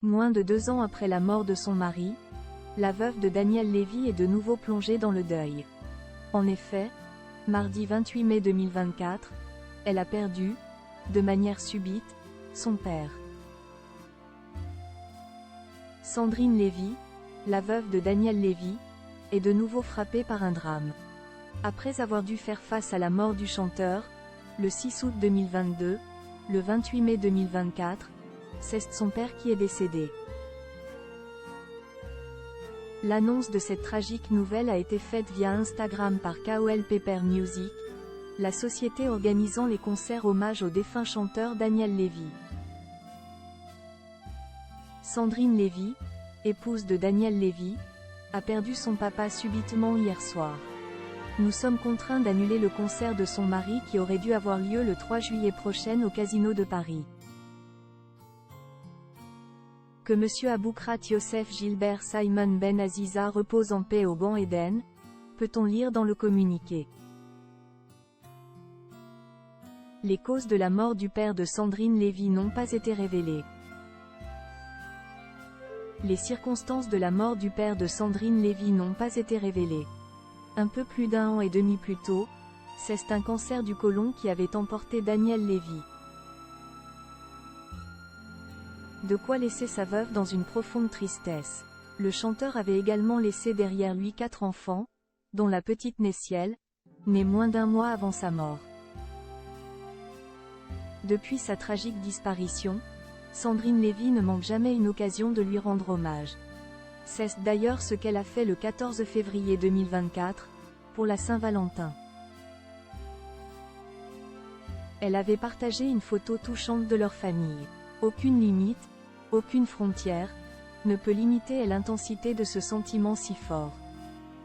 Moins de 2 ans après la mort de son mari, la veuve de Daniel Levy est de nouveau plongée dans le deuil. En effet, mardi 28 mai 2024, elle a perdu, de manière subite, son père. Sandrine Levy, la veuve de Daniel Levy, est de nouveau frappée par un drame. Après avoir dû faire face à la mort du chanteur, le 6 août 2022, le 28 mai 2024, c'est son père qui est décédé. L'annonce de cette tragique nouvelle a été faite via Instagram par KOL Pepper Music, la société organisant les concerts hommage au défunt chanteur Daniel Levy. Sandrine Levy, épouse de Daniel Levy, a perdu son papa subitement hier soir. Nous sommes contraints d'annuler le concert de son mari qui aurait dû avoir lieu le 3 juillet prochain au Casino de Paris. Que Monsieur Aboukrat Youssef Gilbert Simon Ben Aziza repose en paix au Gan Eden, peut-on lire dans le communiqué. Les causes de la mort du père de Sandrine Levy n'ont pas été révélées. Les circonstances de la mort du père de Sandrine Levy n'ont pas été révélées. Un peu plus d'1 an et demi plus tôt, c'est un cancer du côlon qui avait emporté Daniel Levy. De quoi laisser sa veuve dans une profonde tristesse. Le chanteur avait également laissé derrière lui 4 enfants, dont la petite Nessiel, née moins d'1 mois avant sa mort. Depuis sa tragique disparition, Sandrine Levy ne manque jamais une occasion de lui rendre hommage. C'est d'ailleurs ce qu'elle a fait le 14 février 2024, pour la Saint-Valentin. Elle avait partagé une photo touchante de leur famille. Aucune limite, aucune frontière, ne peut limiter l'intensité de ce sentiment si fort.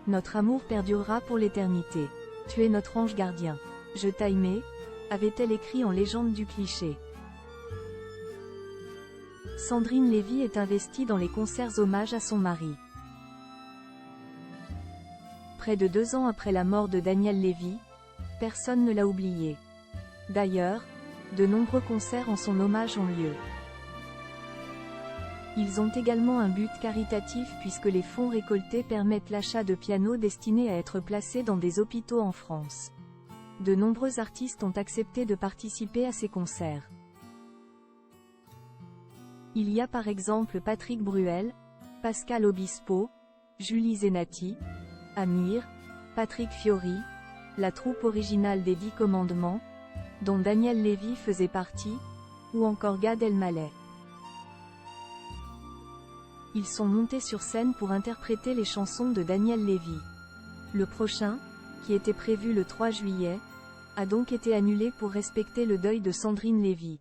Notre amour perdurera pour l'éternité. Tu es notre ange gardien. Je t'aimais, avait-elle écrit en légende du cliché. Sandrine Levy est investie dans les concerts hommage à son mari. Près de 2 ans après la mort de Daniel Levy, personne ne l'a oublié. D'ailleurs, de nombreux concerts en son hommage ont lieu. Ils ont également un but caritatif puisque les fonds récoltés permettent l'achat de pianos destinés à être placés dans des hôpitaux en France. De nombreux artistes ont accepté de participer à ces concerts. Il y a par exemple Patrick Bruel, Pascal Obispo, Julie Zenati, Amir, Patrick Fiori, la troupe originale des 10 Commandements, dont Daniel Levy faisait partie, ou encore Gad Elmaleh. Ils sont montés sur scène pour interpréter les chansons de Daniel Levy. Le prochain, qui était prévu le 3 juillet, a donc été annulé pour respecter le deuil de Sandrine Levy.